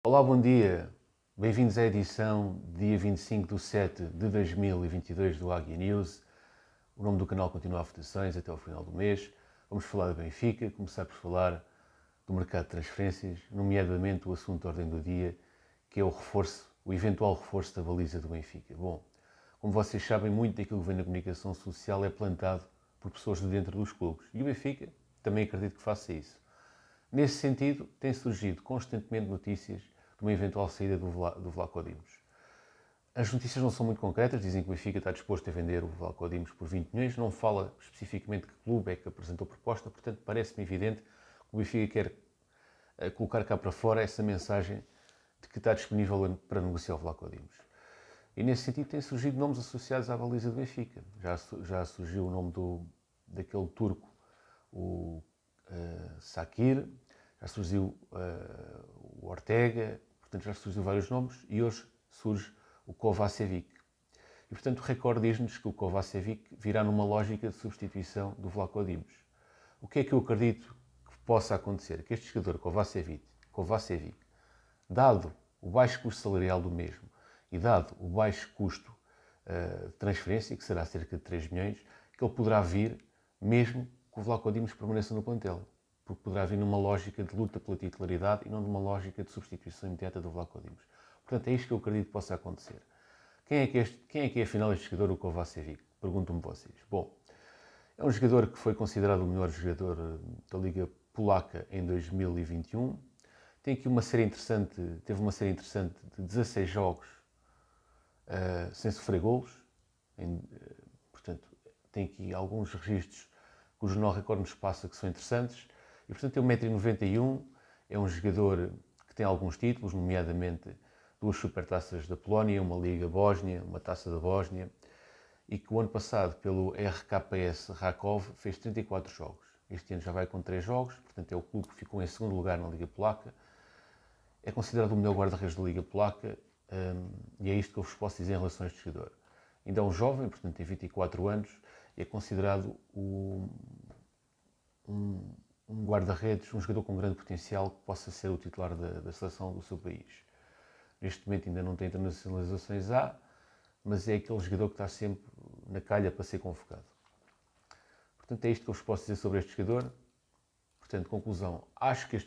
Olá, bom dia. Bem-vindos à edição dia 25/7/2022 do Águia News. O nome do canal continua a votações até ao final do mês. Vamos falar do Benfica, começar por falar do mercado de transferências, nomeadamente o assunto de ordem do dia, que é o eventual reforço da baliza do Benfica. Bom, como vocês sabem, muito daquilo que vem na comunicação social é plantado por pessoas de dentro dos clubes. E o Benfica também acredito que faça isso. Nesse sentido, têm surgido constantemente notícias de uma eventual saída do Vlaco Dimos. As notícias não são muito concretas, dizem que o Benfica está disposto a vender o Vlaco Dimos por 20 milhões, não fala especificamente que clube é que apresentou a proposta, portanto parece-me evidente que o Benfica quer colocar cá para fora essa mensagem de que está disponível para negociar o Vlaco Dimos. E nesse sentido têm surgido nomes associados à baliza do Benfica. Já surgiu o nome daquele turco, o Sakir, já surgiu o Ortega, portanto já surgiu vários nomes e hoje surge o Kovacevic. E portanto o recorde diz-nos que o Kovacevic virá numa lógica de substituição do Vlaco Dimos. O que é que eu acredito que possa acontecer? Que este jogador Kovacevic, dado o baixo custo salarial do mesmo e dado o baixo custo de transferência, que será cerca de 3 milhões, que ele poderá vir mesmo que o Vlaco Dimos permaneça no plantel. Porque poderá vir numa lógica de luta pela titularidade e não numa lógica de substituição imediata do Vlaco Dimos. Portanto, é isto que eu acredito que possa acontecer. Quem é que é afinal este jogador, o Kovacevic? Perguntam-me vocês. Bom, é um jogador que foi considerado o melhor jogador da Liga Polaca em 2021. Tem aqui uma série interessante, teve uma série interessante de 16 jogos sem sofrer golos. Portanto, tem aqui alguns registros que o Jornal Record nos passa que são interessantes. E, portanto, tem 1,91 m, é um jogador que tem alguns títulos, nomeadamente 2 supertaças da Polónia, uma Liga Bósnia, uma Taça da Bósnia, e que o ano passado, pelo RKPS Rakov, fez 34 jogos. Este ano já vai com 3 jogos, portanto é o clube que ficou em segundo lugar na Liga Polaca. É considerado o melhor guarda-redes da Liga Polaca, e é isto que eu vos posso dizer em relação a este jogador. Ainda é um jovem, portanto tem 24 anos, e é considerado um guarda-redes, um jogador com grande potencial que possa ser o titular da seleção do seu país. Neste momento ainda não tem internacionalizações mas é aquele jogador que está sempre na calha para ser convocado. Portanto, é isto que eu vos posso dizer sobre este jogador. Portanto, conclusão, acho que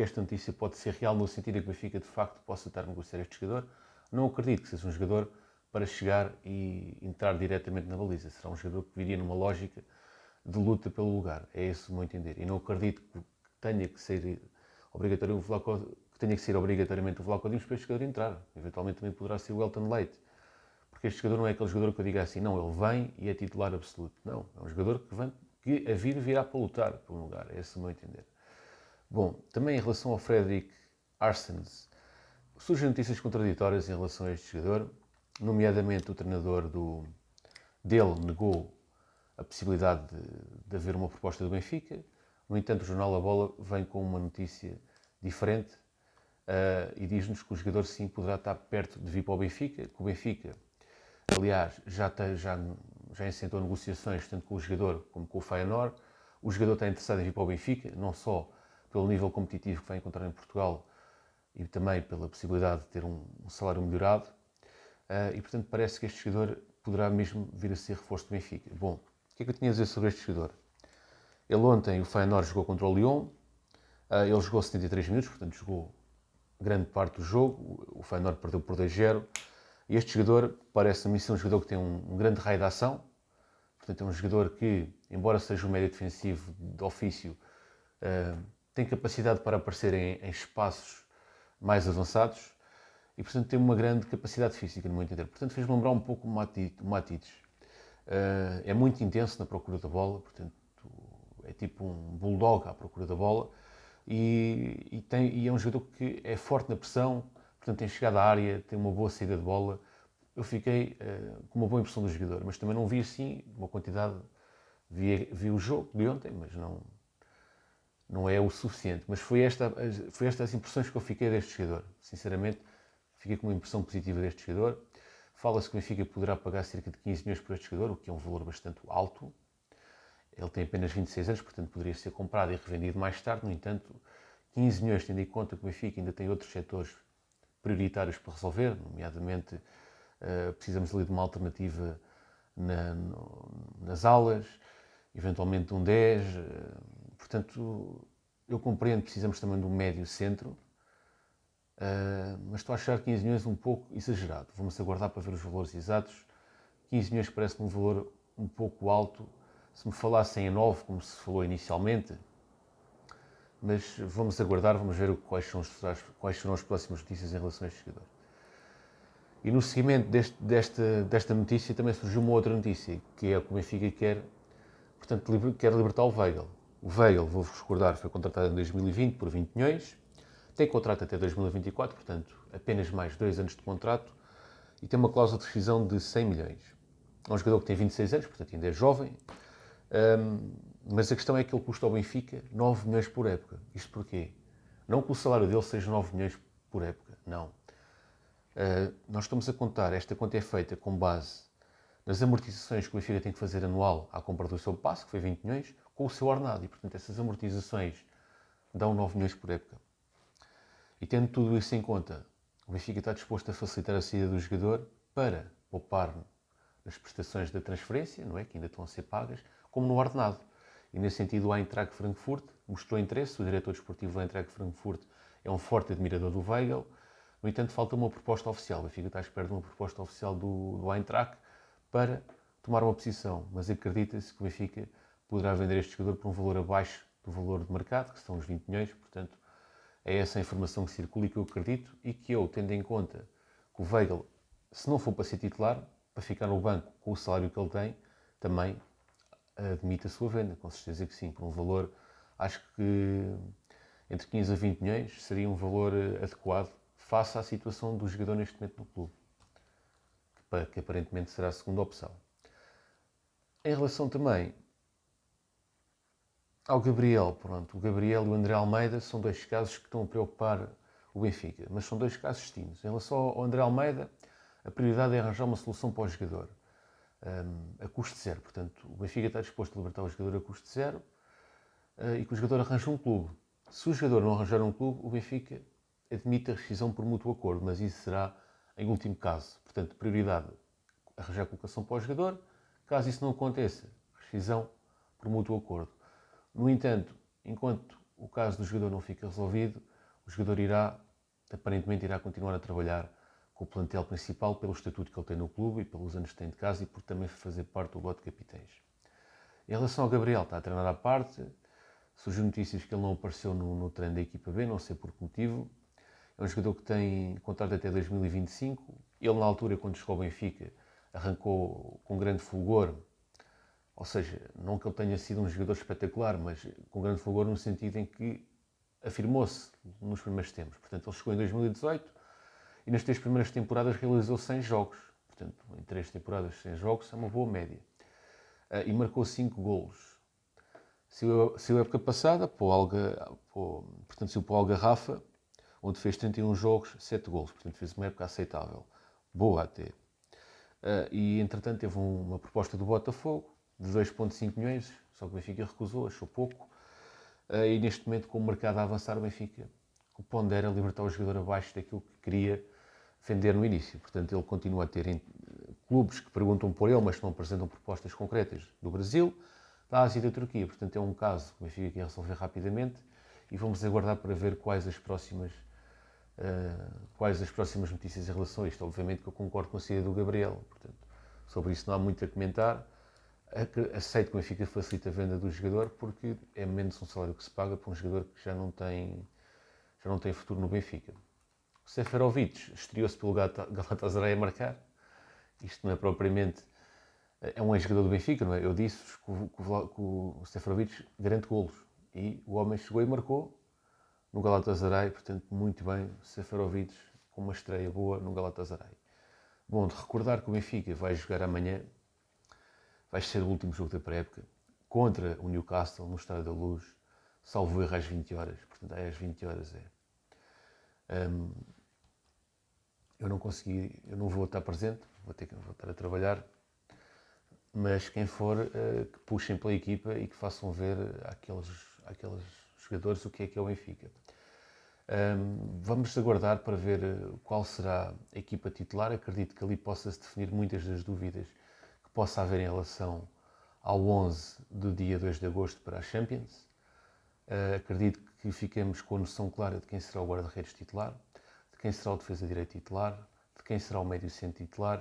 esta notícia pode ser real no sentido em que o Benfica de facto possa estar a negociar este jogador. Não acredito que seja um jogador para chegar e entrar diretamente na baliza. Será um jogador que viria numa lógica de luta pelo lugar. É esse o meu entender. E não acredito que tenha que ser obrigatoriamente o Vlaco Dimos para este jogador entrar. Eventualmente também poderá ser o Elton Leite. Porque este jogador não é aquele jogador que eu diga assim, não, ele vem e é titular absoluto. Não, é um jogador que a vida virá para lutar por um lugar. É esse o meu entender. Bom, também em relação ao Fredrik Arsens, surgem notícias contraditórias em relação a este jogador, nomeadamente o treinador dele negou a possibilidade de haver uma proposta do Benfica. No entanto, o jornal A Bola vem com uma notícia diferente e diz-nos que o jogador sim poderá estar perto de vir para o Benfica, que o Benfica, aliás, já assentou negociações tanto com o jogador como com o Feyenoord. O jogador está interessado em vir para o Benfica, não só pelo nível competitivo que vai encontrar em Portugal e também pela possibilidade de ter um salário melhorado. E, portanto, parece que este jogador poderá mesmo vir a ser reforço do Benfica. Bom, o que é que eu tinha a dizer sobre este jogador? Ele ontem, o Feyenoord, jogou contra o Lyon. Ele jogou 73 minutos, portanto, jogou grande parte do jogo. O Feyenoord perdeu por 2-0. E este jogador parece-me ser um jogador que tem um grande raio de ação. Portanto, é um jogador que, embora seja um médio defensivo de ofício, tem capacidade para aparecer em espaços mais avançados e, portanto, tem uma grande capacidade física, no meu entender. Portanto, fez-me lembrar um pouco o Matites. É muito intenso na procura da bola, portanto, é tipo um bulldog à procura da bola e é um jogador que é forte na pressão, portanto, tem chegado à área, tem uma boa saída de bola. Eu fiquei com uma boa impressão do jogador, mas também não vi assim uma quantidade. Vi o jogo de ontem, mas não é o suficiente. Mas foi estas impressões que eu fiquei deste jogador. Sinceramente, fiquei com uma impressão positiva deste jogador. Fala-se que o Benfica poderá pagar cerca de 15 milhões por este jogador, o que é um valor bastante alto. Ele tem apenas 26 anos, portanto poderia ser comprado e revendido mais tarde. No entanto, 15 milhões, tendo em conta que o Benfica ainda tem outros setores prioritários para resolver, nomeadamente precisamos ali de uma alternativa nas aulas, eventualmente um 10, portanto, eu compreendo que precisamos também de um médio centro, mas estou a achar 15 milhões um pouco exagerado. Vamos aguardar para ver os valores exatos. 15 milhões parece-me um valor um pouco alto. Se me falassem em 9, como se falou inicialmente, mas vamos aguardar, vamos ver quais serão as próximas notícias em relação a este jogador. E no seguimento desta notícia também surgiu uma outra notícia, que é o que o Benfica quer, portanto, quer libertar o Weigl. O Weigl, vou-vos recordar, foi contratado em 2020 por 20 milhões, tem contrato até 2024, portanto, apenas mais 2 anos de contrato, e tem uma cláusula de rescisão de 100 milhões. É um jogador que tem 26 anos, portanto ainda é jovem, mas a questão é que ele custa ao Benfica 9 milhões por época. Isto porquê? Não que o salário dele seja 9 milhões por época, não. Nós estamos a contar, esta conta é feita com base nas amortizações que o Benfica tem que fazer anual à compra do seu passe, que foi 20 milhões, com o seu ordenado. E, portanto, essas amortizações dão 9 milhões por época. E tendo tudo isso em conta, o Benfica está disposto a facilitar a saída do jogador para poupar nas prestações da transferência, não é? Que ainda estão a ser pagas, como no ordenado. E nesse sentido, o Eintracht Frankfurt mostrou interesse. O diretor desportivo do Eintracht Frankfurt é um forte admirador do Weigl. No entanto, falta uma proposta oficial. O Benfica está à espera de uma proposta oficial do Eintracht para tomar uma posição. Mas acredita-se que o Benfica poderá vender este jogador por um valor abaixo do valor de mercado, que são os 20 milhões. Portanto, é essa a informação que circula e que eu acredito, e que eu, tendo em conta que o Weigl, se não for para ser titular, para ficar no banco com o salário que ele tem, também admite a sua venda, com certeza que sim, por um valor, acho que entre 15 a 20 milhões seria um valor adequado face à situação do jogador neste momento no clube, que aparentemente será a segunda opção. Em relação também ao Gabriel, pronto, o Gabriel e o André Almeida são dois casos que estão a preocupar o Benfica, mas são dois casos distintos. Em relação ao André Almeida, a prioridade é arranjar uma solução para o jogador, a custo zero. Portanto, o Benfica está disposto a libertar o jogador a custo zero e que o jogador arranje um clube. Se o jogador não arranjar um clube, o Benfica admite a rescisão por mútuo acordo, mas isso será em último caso. Portanto, prioridade, arranjar colocação para o jogador. Caso isso não aconteça, rescisão por mútuo acordo. No entanto, enquanto o caso do jogador não fica resolvido, o jogador aparentemente irá continuar a trabalhar com o plantel principal pelo estatuto que ele tem no clube e pelos anos que tem de casa e por também fazer parte do lote de capitães. Em relação ao Gabriel, está a treinar à parte. Surgiu notícias que ele não apareceu no treino da equipa B, não sei por que motivo. É um jogador que tem contrato até 2025. Ele, na altura, quando chegou ao Benfica, arrancou com grande fulgor. Ou seja, não que ele tenha sido um jogador espetacular, mas com grande fulgor no sentido em que afirmou-se nos primeiros tempos. Portanto, ele chegou em 2018 e nas 3 primeiras temporadas realizou 100 jogos. Portanto, em 3 temporadas 100 jogos é uma boa média. E marcou 5 golos. Saiu a época passada, saiu para o Algarrafa, onde fez 31 jogos, 7 golos. Portanto, fez uma época aceitável. Boa até. E, entretanto, teve uma proposta do Botafogo, de 2,5 milhões, só que o Benfica recusou, achou pouco. E, neste momento, com o mercado a avançar, o Benfica pondera libertar o jogador abaixo daquilo que queria vender no início. Portanto, ele continua a ter clubes que perguntam por ele, mas não apresentam propostas concretas do Brasil, da Ásia e da Turquia. Portanto, é um caso que o Benfica quer resolver rapidamente e vamos aguardar para ver quais as próximas notícias em relação a isto. Obviamente que eu concordo com a saída do Gabriel, portanto, sobre isso não há muito a comentar. Aceito que o Benfica facilita a venda do jogador porque é menos um salário que se paga para um jogador que já não tem futuro no Benfica. O Seferovic estreou-se pelo Galatasaray a marcar. Isto não é propriamente... É um ex-jogador do Benfica, não é? Eu disse que o Seferovic garante golos. E o homem chegou e marcou no Galatasaray. Portanto, muito bem, Seferovic com uma estreia boa no Galatasaray. Bom, de recordar que o Benfica vai jogar amanhã, vai ser o último jogo da pré-época, contra o Newcastle, no Estádio da Luz, salvo erro às 20 horas. Portanto, às 20 horas eu não vou estar presente, vou estar a trabalhar, mas quem for, que puxem pela equipa e que façam ver àqueles jogadores o que é o Benfica. Vamos aguardar para ver qual será a equipa titular. Acredito que ali possa-se definir muitas das dúvidas que possa haver em relação ao 11 do dia 2 de agosto para a Champions. Acredito que fiquemos com a noção clara de quem será o guarda-redes titular, de quem será o defesa-direito titular, de quem será o médio-centro titular,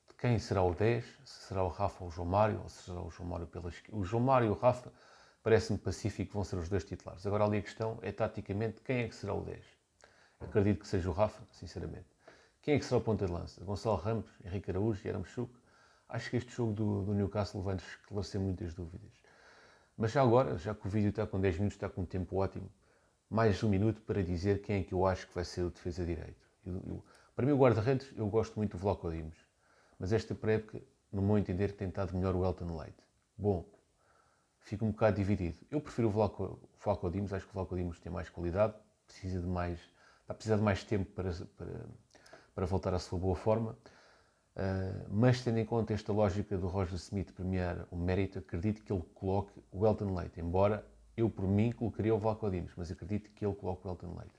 de quem será o 10, se será o Rafa ou o João Mário, ou se será o João Mário pela esquerda. O João Mário e o Rafa parece-me pacífico, vão ser os dois titulares. Agora ali a questão é, taticamente, quem é que será o 10? Acredito que seja o Rafa, sinceramente. Quem é que será o ponta de lança? Gonçalo Ramos, Henrique Araújo, Yaramchuk? Acho que este jogo do Newcastle vai-nos esclarecer muitas dúvidas. Mas já agora, já que o vídeo está com 10 minutos, está com um tempo ótimo, mais um minuto para dizer quem é que eu acho que vai ser o defesa direito. Para mim, o guarda-redes, eu gosto muito do Vlaco Dimos. Mas esta pré-época, no meu entender, tem estado melhor o Elton Leite. Bom, fico um bocado dividido. Eu prefiro o Vlaco Dimos, acho que o Vlaco Dimos tem mais qualidade, está a precisar de mais tempo para voltar à sua boa forma. Mas tendo em conta esta lógica do Roger Smith premiar o mérito, acredito que ele coloque o Elton Leite, embora eu por mim colocaria o Vlaco Dimos, mas acredito que ele coloque o Elton Leite.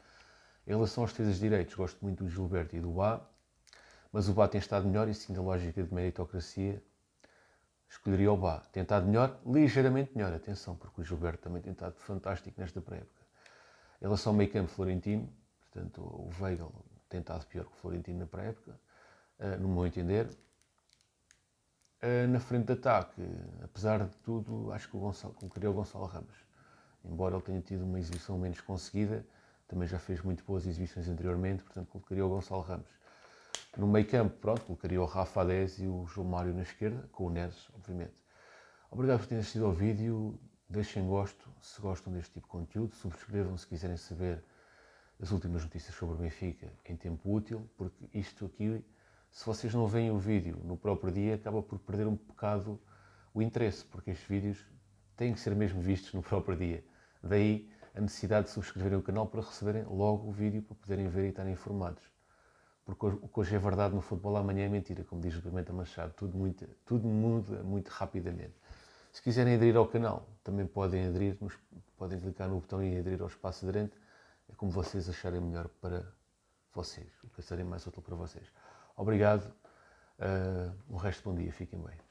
Em relação aos defesas direitos, gosto muito do Gilberto e do Bá, mas o Bá tem estado melhor e sim da lógica de meritocracia escolheria o Bá. Tem estado melhor, ligeiramente melhor, atenção, porque o Gilberto também tem estado fantástico nesta pré-época. Em relação ao meio campo, Florentino, portanto o Weigl tem estado pior que o Florentino na pré-época, no meu entender. Na frente de ataque, apesar de tudo, acho que colocaria o Gonçalo Ramos. Embora ele tenha tido uma exibição menos conseguida, também já fez muito boas exibições anteriormente, portanto colocaria o Gonçalo Ramos. No meio campo, pronto, colocaria o Rafa a 10 e o João Mário na esquerda, com o Neres, obviamente. Obrigado por terem assistido ao vídeo, deixem gosto se gostam deste tipo de conteúdo, subscrevam se quiserem saber as últimas notícias sobre o Benfica em tempo útil, porque isto aqui, se vocês não veem o vídeo no próprio dia, acaba por perder um bocado o interesse, porque estes vídeos têm que ser mesmo vistos no próprio dia. Daí a necessidade de subscreverem o canal para receberem logo o vídeo, para poderem ver e estarem informados. Porque o que hoje é verdade no futebol, amanhã é mentira, como diz o Pimenta Machado, tudo muda muito rapidamente. Se quiserem aderir ao canal, também podem aderir, podem clicar no botão e aderir ao espaço aderente, é como vocês acharem melhor para vocês, o que acharem mais útil para vocês. Obrigado, um resto de bom dia, fiquem bem.